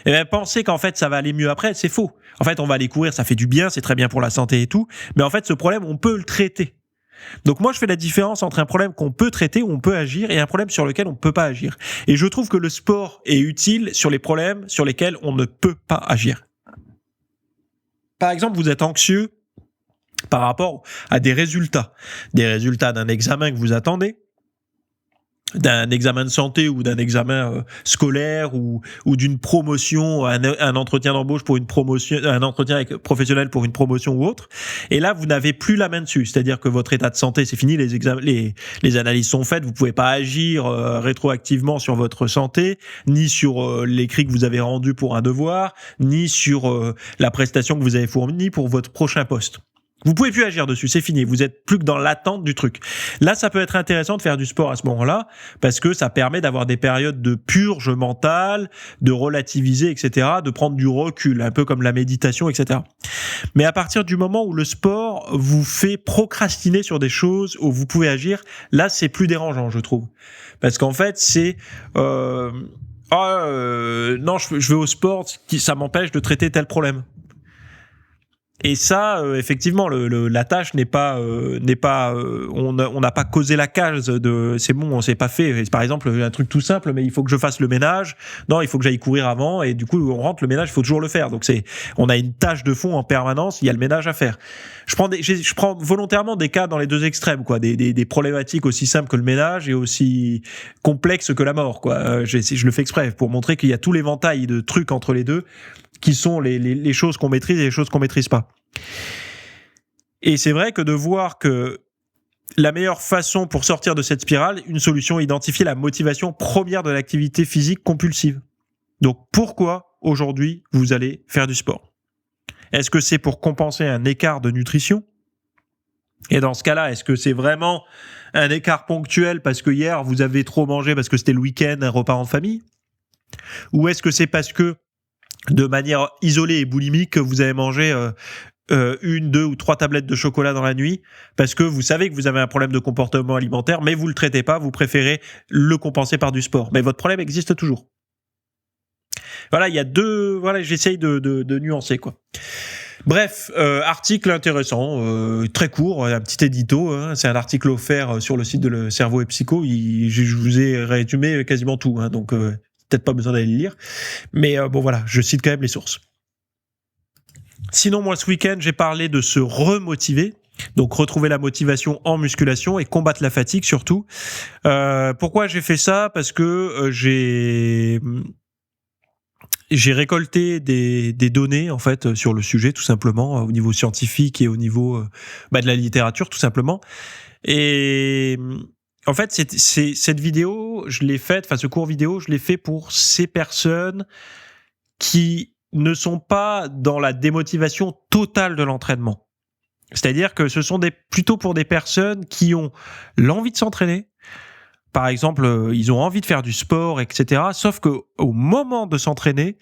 Et bien, penser qu'en fait ça va aller mieux après, c'est faux. En fait, on va aller courir, ça fait du bien, c'est très bien pour la santé et tout, mais en fait, ce problème, on peut le traiter. Donc moi, je fais la différence entre un problème qu'on peut traiter, où on peut agir, et un problème sur lequel on ne peut pas agir. Et je trouve que le sport est utile sur les problèmes sur lesquels on ne peut pas agir. Par exemple, vous êtes anxieux par rapport à des résultats d'un examen que vous attendez, d'un examen de santé ou d'un examen scolaire ou d'une promotion, un entretien d'embauche pour une promotion, un entretien professionnel pour une promotion ou autre. Et là, vous n'avez plus la main dessus. C'est-à-dire que votre état de santé, c'est fini, les analyses sont faites, vous pouvez pas agir rétroactivement sur votre santé, ni sur l'écrit que vous avez rendu pour un devoir, ni sur la prestation que vous avez fournie pour votre prochain poste. Vous pouvez plus agir dessus, c'est fini. Vous êtes plus que dans l'attente du truc. Là, ça peut être intéressant de faire du sport à ce moment-là, parce que ça permet d'avoir des périodes de purge mentale, de relativiser, etc., de prendre du recul, un peu comme la méditation, etc. Mais à partir du moment où le sport vous fait procrastiner sur des choses où vous pouvez agir, là, c'est plus dérangeant, je trouve. Parce qu'en fait, c'est... non, je vais au sport, ça m'empêche de traiter tel problème. Et ça, effectivement, la tâche n'est pas, on n'a pas causé la case de c'est bon, on s'est pas fait. Par exemple, un truc tout simple, mais il faut que je fasse le ménage. Non, il faut que j'aille courir avant, et du coup, on rentre le ménage, il faut toujours le faire. Donc on a une tâche de fond en permanence. Il y a le ménage à faire. Je prends volontairement des cas dans les deux extrêmes, quoi, des problématiques aussi simples que le ménage et aussi complexes que la mort, quoi. Je le fais exprès pour montrer qu'il y a tout l'éventail de trucs entre les deux, qui sont les choses qu'on maîtrise et les choses qu'on maîtrise pas. Et c'est vrai que de voir que la meilleure façon pour sortir de cette spirale, une solution est identifier la motivation première de l'activité physique compulsive. Donc pourquoi aujourd'hui vous allez faire du sport ? Est-ce que c'est pour compenser un écart de nutrition ? Et dans ce cas-là, est-ce que c'est vraiment un écart ponctuel parce que hier vous avez trop mangé parce que c'était le week-end, un repas en famille ? Ou est-ce que c'est parce que de manière isolée et boulimique, vous avez mangé 1, 2 ou 3 tablettes de chocolat dans la nuit parce que vous savez que vous avez un problème de comportement alimentaire, mais vous le traitez pas, vous préférez le compenser par du sport. Mais votre problème existe toujours. Voilà, il y a deux. Voilà, j'essaye de nuancer, quoi. Bref, article intéressant, très court, un petit édito. Hein, c'est un article offert sur le site de Le Cerveau et Psycho. Je vous ai résumé quasiment tout, hein, donc peut-être pas besoin d'aller le lire. Mais bon, voilà, je cite quand même les sources. Sinon, moi, ce week-end, j'ai parlé de se remotiver. Donc, retrouver la motivation en musculation et combattre la fatigue, surtout. Pourquoi j'ai fait ça ? Parce que j'ai récolté des données, en fait, sur le sujet, tout simplement, au niveau scientifique et au niveau de la littérature, tout simplement. Et en fait, cette vidéo, je l'ai faite, enfin, ce court vidéo, je l'ai fait pour ces personnes qui ne sont pas dans la démotivation totale de l'entraînement. C'est-à-dire que ce sont plutôt pour des personnes qui ont l'envie de s'entraîner. Par exemple, ils ont envie de faire du sport, etc. Sauf qu'au moment de s'entraîner,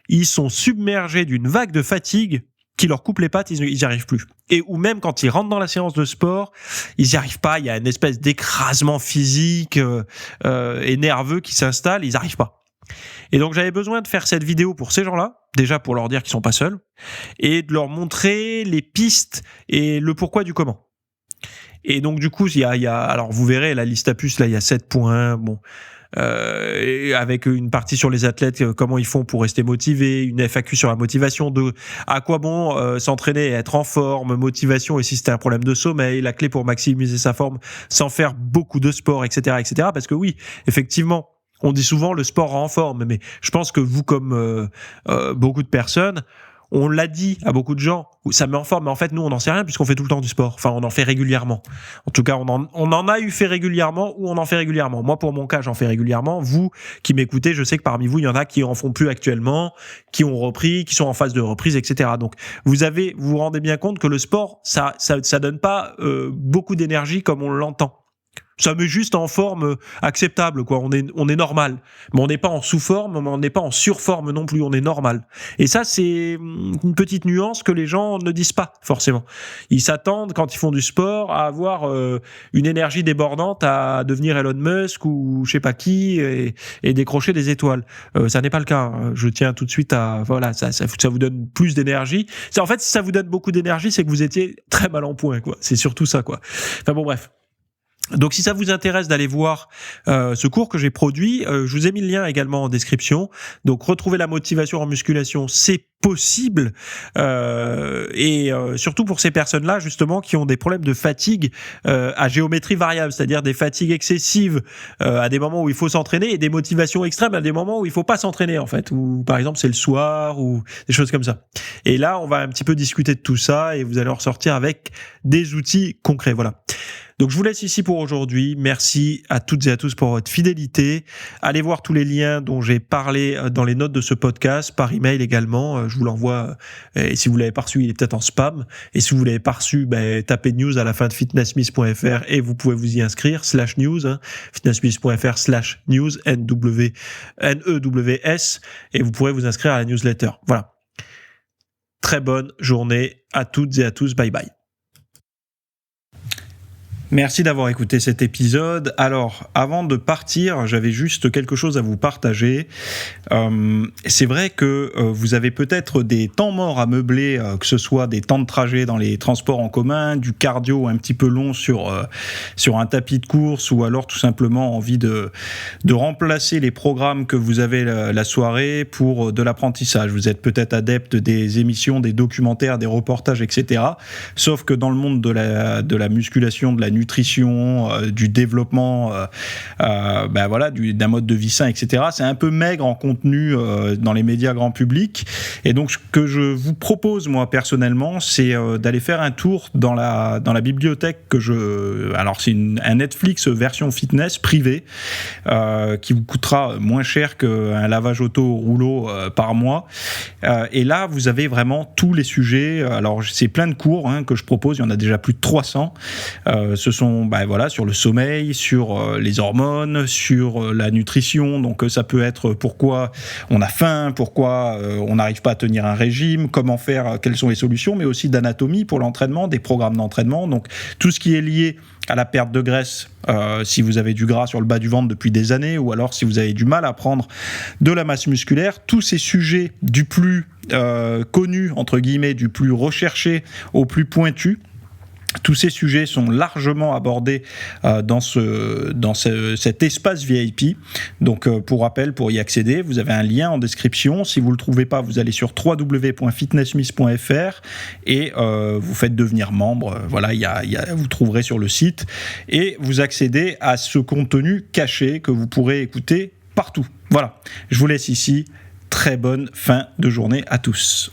ils sont submergés d'une vague de fatigue qui leur coupe les pattes, ils n'y arrivent plus. Ou même quand ils rentrent dans la séance de sport, ils n'y arrivent pas, il y a une espèce d'écrasement physique et nerveux qui s'installe, ils n'y arrivent pas. Et donc j'avais besoin de faire cette vidéo pour ces gens-là, déjà pour leur dire qu'ils sont pas seuls, et de leur montrer les pistes et le pourquoi du comment. Et donc du coup, il y a alors vous verrez la liste à puces, là il y a 7 points, bon, avec une partie sur les athlètes, comment ils font pour rester motivés, une FAQ sur la motivation, de à quoi bon s'entraîner et être en forme, motivation et si c'était un problème de sommeil, la clé pour maximiser sa forme sans faire beaucoup de sport, etc., etc. Parce que oui, effectivement, on dit souvent le sport rend en forme, mais je pense que vous, comme beaucoup de personnes, on l'a dit à beaucoup de gens, ça met en forme, mais en fait, nous, on n'en sait rien puisqu'on fait tout le temps du sport. Enfin, on en fait régulièrement. En tout cas, on en a eu fait régulièrement ou on en fait régulièrement. Moi, pour mon cas, j'en fais régulièrement. Vous qui m'écoutez, je sais que parmi vous, il y en a qui en font plus actuellement, qui ont repris, qui sont en phase de reprise, etc. Donc, vous vous rendez bien compte que le sport, ça donne pas beaucoup d'énergie comme on l'entend. Ça met juste en forme acceptable, quoi. On est normal. Mais on n'est pas en sous-forme, mais on n'est pas en surforme non plus. On est normal. Et ça, c'est une petite nuance que les gens ne disent pas, forcément. Ils s'attendent, quand ils font du sport, à avoir une énergie débordante, à devenir Elon Musk ou je sais pas qui, et décrocher des étoiles. Ça n'est pas le cas. Hein. Je tiens tout de suite à... Voilà, ça vous donne plus d'énergie. En fait, si ça vous donne beaucoup d'énergie, c'est que vous étiez très mal en point, quoi. C'est surtout ça, quoi. Enfin bon, bref. Donc si ça vous intéresse d'aller voir ce cours que j'ai produit, je vous ai mis le lien également en description. Donc retrouver la motivation en musculation, c'est possible, et surtout pour ces personnes-là justement qui ont des problèmes de fatigue à géométrie variable, c'est-à-dire des fatigues excessives à des moments où il faut s'entraîner et des motivations extrêmes à des moments où il faut pas s'entraîner en fait, ou par exemple c'est le soir ou des choses comme ça. Et là on va un petit peu discuter de tout ça et vous allez en ressortir avec des outils concrets. Voilà. Donc je vous laisse ici pour aujourd'hui. Merci à toutes et à tous pour votre fidélité. Allez voir tous les liens dont j'ai parlé dans les notes de ce podcast, par email également. Je vous l'envoie. Et si vous l'avez pas reçu, il est peut-être en spam. Et si vous l'avez pas reçu, tapez news à la fin de fitnessmiss.fr et vous pouvez vous y inscrire, /news, hein, fitnessmiss.fr/news, NEWS, et vous pourrez vous inscrire à la newsletter. Voilà. Très bonne journée à toutes et à tous. Bye bye. Merci d'avoir écouté cet épisode. Alors, avant de partir, j'avais juste quelque chose à vous partager. C'est vrai que vous avez peut-être des temps morts à meubler, que ce soit des temps de trajet dans les transports en commun, du cardio un petit peu long sur un tapis de course, ou alors tout simplement envie de remplacer les programmes que vous avez la soirée pour de l'apprentissage. Vous êtes peut-être adepte des émissions, des documentaires, des reportages, etc. Sauf que dans le monde de la musculation, de la nutrition, du développement, d'un mode de vie sain, etc. C'est un peu maigre en contenu dans les médias grand public. Et donc, ce que je vous propose, moi, personnellement, c'est d'aller faire un tour dans la bibliothèque alors, c'est un Netflix version fitness privée qui vous coûtera moins cher qu'un lavage auto au rouleau par mois. Et là, vous avez vraiment tous les sujets. Alors, c'est plein de cours que je propose. Il y en a déjà plus de 300. Ce sont sur le sommeil, sur les hormones, sur la nutrition. Donc ça peut être pourquoi on a faim, pourquoi on n'arrive pas à tenir un régime, comment faire, quelles sont les solutions, mais aussi d'anatomie pour l'entraînement, des programmes d'entraînement. Donc tout ce qui est lié à la perte de graisse, si vous avez du gras sur le bas du ventre depuis des années, ou alors si vous avez du mal à prendre de la masse musculaire, tous ces sujets du plus connu, entre guillemets, du plus recherché au plus pointu, tous ces sujets sont largement abordés dans cet espace VIP. Donc, pour rappel, pour y accéder, vous avez un lien en description. Si vous ne le trouvez pas, vous allez sur www.fitnessmiss.fr et vous faites devenir membre. Voilà, vous trouverez sur le site. Et vous accédez à ce contenu caché que vous pourrez écouter partout. Voilà, je vous laisse ici. Très bonne fin de journée à tous.